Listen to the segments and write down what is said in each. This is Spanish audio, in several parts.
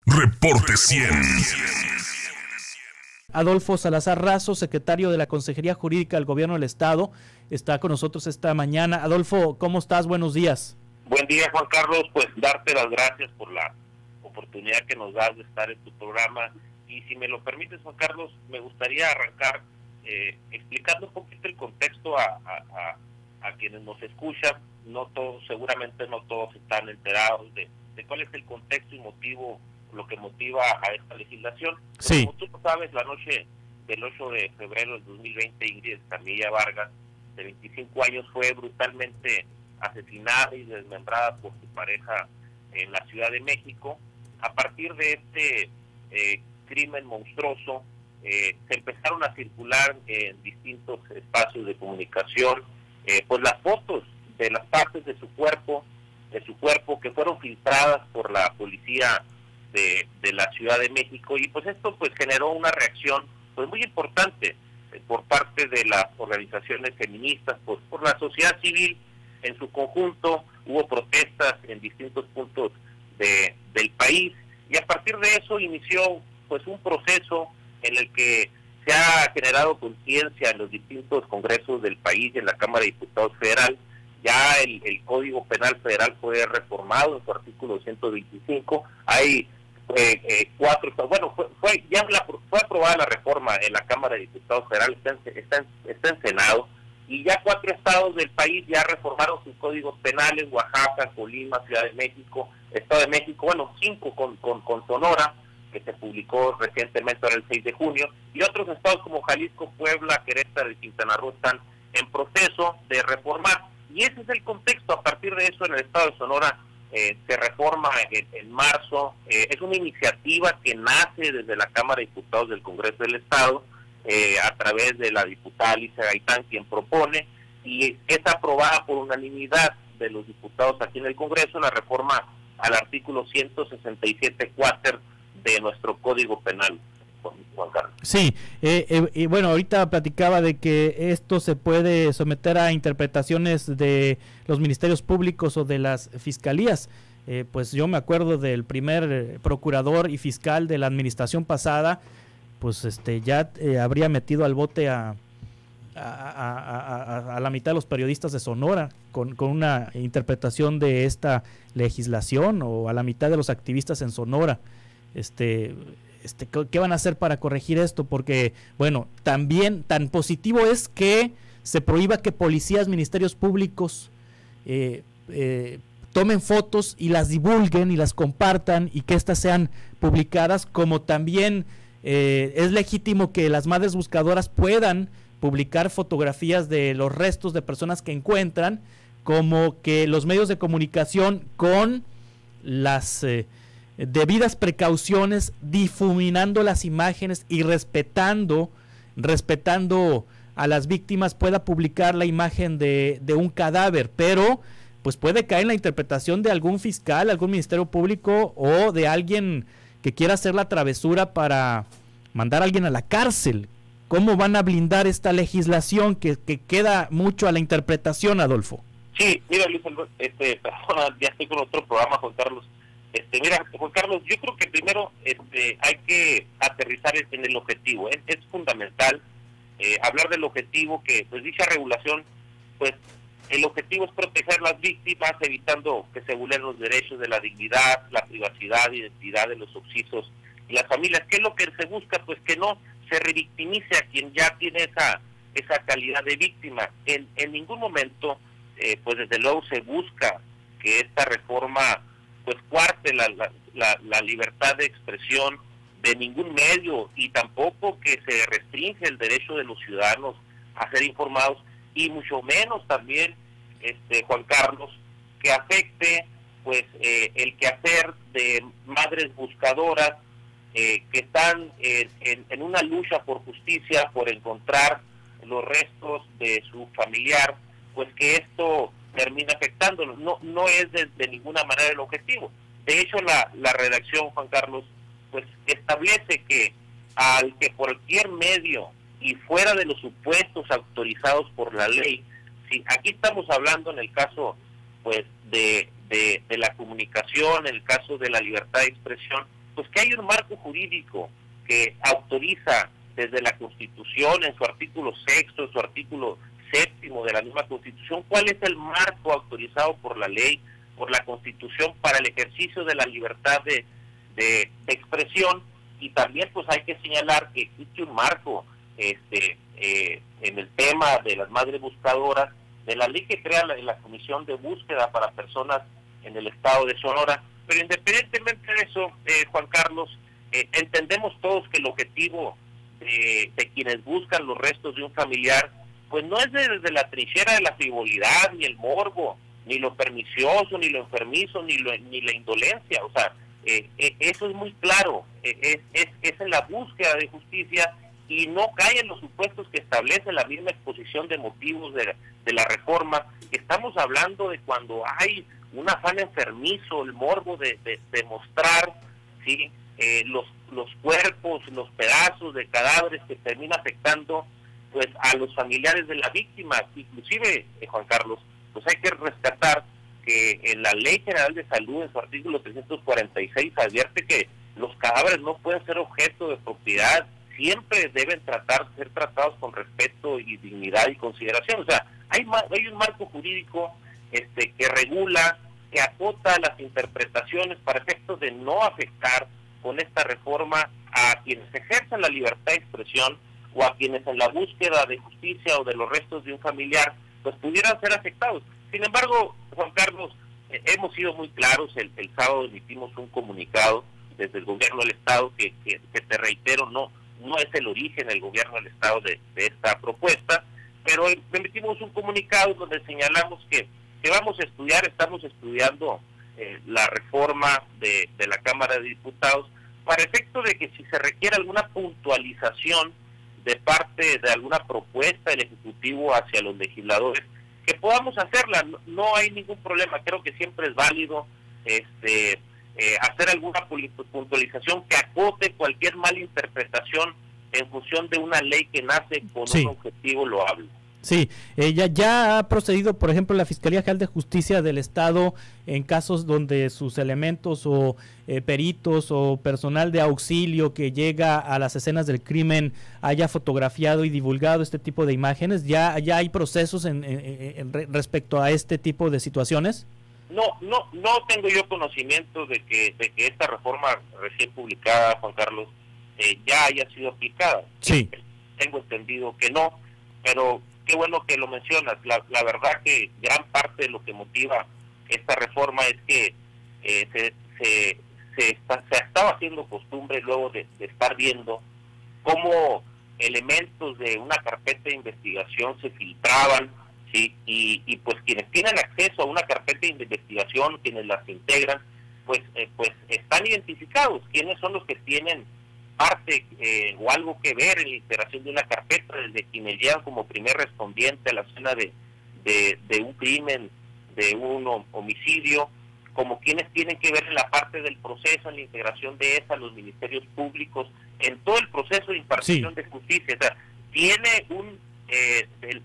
Reporte 100. Adolfo Salazar Razo, secretario de la Consejería Jurídica del Gobierno del Estado, está con nosotros esta mañana. Adolfo, ¿cómo estás? Buenos días. Buen día, Juan Carlos. Pues darte las gracias por la oportunidad que nos das de estar en tu programa. Y si me lo permites, Juan Carlos, me gustaría arrancar explicando un poquito el contexto a quienes nos escuchan. No todos, seguramente no todos están enterados de cuál es el contexto y motivo, lo que motiva a esta legislación. Sí. Como tú lo sabes, la noche del 8 de febrero del 2020, Ingrid Escamilla Vargas, de 25 años, fue brutalmente asesinada y desmembrada por su pareja en la Ciudad de México. A partir de este crimen monstruoso, se empezaron a circular en distintos espacios de comunicación pues las fotos de las partes de su cuerpo que fueron filtradas por la policía de la Ciudad de México, y pues esto pues generó una reacción pues muy importante por parte de las organizaciones feministas, pues por la sociedad civil en su conjunto. Hubo protestas en distintos puntos del país, y a partir de eso inició pues un proceso en el que se ha generado conciencia en los distintos congresos del país y en la Cámara de Diputados Federal. Ya el Código Penal Federal fue reformado en su artículo 125. Hay fue aprobada la reforma en la Cámara de Diputados Federal, está en Senado, y ya 4 estados del país ya reformaron sus códigos penales: Oaxaca, Colima, Ciudad de México, Estado de México, 5 con Sonora, que se publicó recientemente, ahora el 6 de junio, y otros estados como Jalisco, Puebla, Querétaro y Quintana Roo están en proceso de reformar. Y ese es el contexto. A partir de eso, en el estado de Sonora se reforma en marzo. Es una iniciativa que nace desde la Cámara de Diputados del Congreso del Estado, a través de la diputada Alicia Gaitán, quien propone, y es aprobada por unanimidad de los diputados aquí en el Congreso, la reforma al artículo 167 cuáter de nuestro Código Penal, Juan Carlos. Sí, y bueno, ahorita platicaba de que esto se puede someter a interpretaciones de los ministerios públicos o de las fiscalías. Pues yo me acuerdo del primer procurador y fiscal de la administración pasada, pues ya habría metido al bote a la mitad de los periodistas de Sonora con una interpretación de esta legislación, o a la mitad de los activistas en Sonora. ¿Qué van a hacer para corregir esto? Porque, bueno, también tan positivo es que se prohíba que policías, ministerios públicos tomen fotos y las divulguen y las compartan, y que éstas sean publicadas, como también es legítimo que las madres buscadoras puedan publicar fotografías de los restos de personas que encuentran, como que los medios de comunicación, con las debidas precauciones, difuminando las imágenes y respetando a las víctimas, pueda publicar la imagen de un cadáver. Pero pues puede caer en la interpretación de algún fiscal, algún ministerio público, o de alguien que quiera hacer la travesura para mandar a alguien a la cárcel. ¿Cómo van a blindar esta legislación que queda mucho a la interpretación, Adolfo? Sí, mira, Luis, ya estoy con otro programa, Juan Carlos. Mira, Juan Carlos, yo creo que primero hay que aterrizar en el objetivo. Es fundamental hablar del objetivo, que pues dicha regulación, pues el objetivo es proteger a las víctimas, evitando que se vulneren los derechos de la dignidad, la privacidad, identidad de los occisos y las familias. ¿Qué es lo que se busca? Pues que no se revictimice a quien ya tiene esa calidad de víctima. En ningún momento, pues desde luego se busca que esta reforma pues cuarte la libertad de expresión de ningún medio, y tampoco que se restringe el derecho de los ciudadanos a ser informados, y mucho menos también, Juan Carlos, que afecte pues el quehacer de madres buscadoras que están en una lucha por justicia, por encontrar los restos de su familiar, pues que esto termina afectándolos. No es de ninguna manera el objetivo. De hecho, la redacción, Juan Carlos, pues establece que al que por cualquier medio y fuera de los supuestos autorizados por la ley, si aquí estamos hablando en el caso pues de la comunicación, en el caso de la libertad de expresión, pues que hay un marco jurídico que autoriza desde la Constitución, en su artículo 6º, en su artículo 7º de la misma Constitución, cuál es el marco autorizado por la ley, por la Constitución, para el ejercicio de la libertad de expresión. Y también pues hay que señalar que existe un marco en el tema de las madres buscadoras, de la ley que crea la Comisión de Búsqueda para Personas en el Estado de Sonora. Pero independientemente de eso, Juan Carlos, entendemos todos que el objetivo de quienes buscan los restos de un familiar, pues no es desde la trinchera de la frivolidad, ni el morbo, ni lo pernicioso, ni lo enfermizo, ni la indolencia. O sea, eso es muy claro, es en la búsqueda de justicia, y no cae en los supuestos que establece la misma exposición de motivos de la reforma. Estamos hablando de cuando hay un afán enfermizo, el morbo de mostrar, ¿sí?, los cuerpos, los pedazos de cadáveres, que termina afectando pues a los familiares de la víctima. Inclusive, Juan Carlos, pues hay que rescatar que en la Ley General de Salud, en su artículo 346, advierte que los cadáveres no pueden ser objeto de propiedad, siempre deben ser tratados con respeto y dignidad y consideración. O sea, hay un marco jurídico que regula, que acota las interpretaciones para efectos de no afectar con esta reforma a quienes ejercen la libertad de expresión, o a quienes en la búsqueda de justicia o de los restos de un familiar pues pudieran ser afectados. Sin embargo, Juan Carlos, hemos sido muy claros. El sábado emitimos un comunicado desde el gobierno del Estado que te reitero, no es el origen del gobierno del Estado de esta propuesta, pero emitimos un comunicado donde señalamos que vamos a estudiar, estamos estudiando la reforma de la Cámara de Diputados, para efecto de que si se requiere alguna puntualización de parte de alguna propuesta del Ejecutivo hacia los legisladores, que podamos hacerla. No hay ningún problema. Creo que siempre es válido hacer alguna puntualización que acote cualquier mala interpretación en función de una ley que nace con un objetivo loable. Sí, ya ha procedido, por ejemplo, la Fiscalía General de Justicia del Estado en casos donde sus elementos o peritos o personal de auxilio que llega a las escenas del crimen haya fotografiado y divulgado este tipo de imágenes. ¿Ya hay procesos respecto a este tipo de situaciones? No tengo yo conocimiento de que esta reforma recién publicada, Juan Carlos, ya haya sido aplicada. Sí. Tengo entendido que no, pero qué bueno que lo mencionas. La verdad que gran parte de lo que motiva esta reforma es que se estaba haciendo costumbre, luego de estar viendo cómo elementos de una carpeta de investigación se filtraban, ¿sí? Y pues quienes tienen acceso a una carpeta de investigación, quienes las integran, pues están identificados. ¿Quiénes son los que tienen parte o algo que ver en la integración de una carpeta, desde quienes llegan como primer respondiente a la escena de un crimen, de un homicidio, como quienes tienen que ver en la parte del proceso, en la integración de esa, los ministerios públicos, en todo el proceso de impartición de justicia? O sea, tiene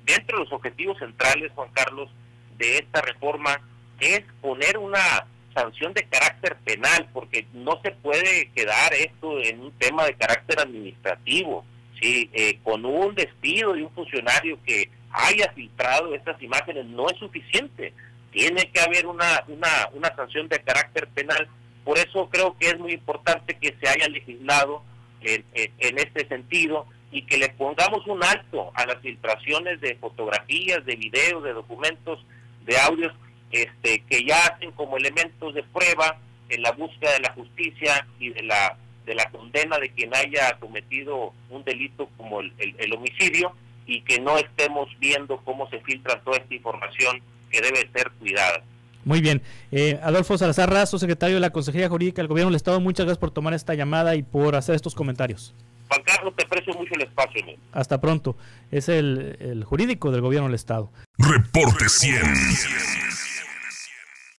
dentro de los objetivos centrales, Juan Carlos, de esta reforma, es poner una sanción de carácter penal, porque no se puede quedar esto en un tema de carácter administrativo. ¿Sí? Con un despido de un funcionario que haya filtrado estas imágenes no es suficiente, tiene que haber una sanción de carácter penal. Por eso creo que es muy importante que se haya legislado en este sentido, y que le pongamos un alto a las filtraciones de fotografías, de videos, de documentos, de audios, que ya hacen como elementos de prueba en la búsqueda de la justicia y de la condena de quien haya cometido un delito como el homicidio, y que no estemos viendo cómo se filtra toda esta información que debe ser cuidada. Muy bien. Adolfo Salazar Razo, secretario de la Consejería Jurídica del Gobierno del Estado, muchas gracias por tomar esta llamada y por hacer estos comentarios. Juan Carlos, te aprecio mucho el espacio. Hasta pronto. Es el jurídico del Gobierno del Estado. Reporte 100.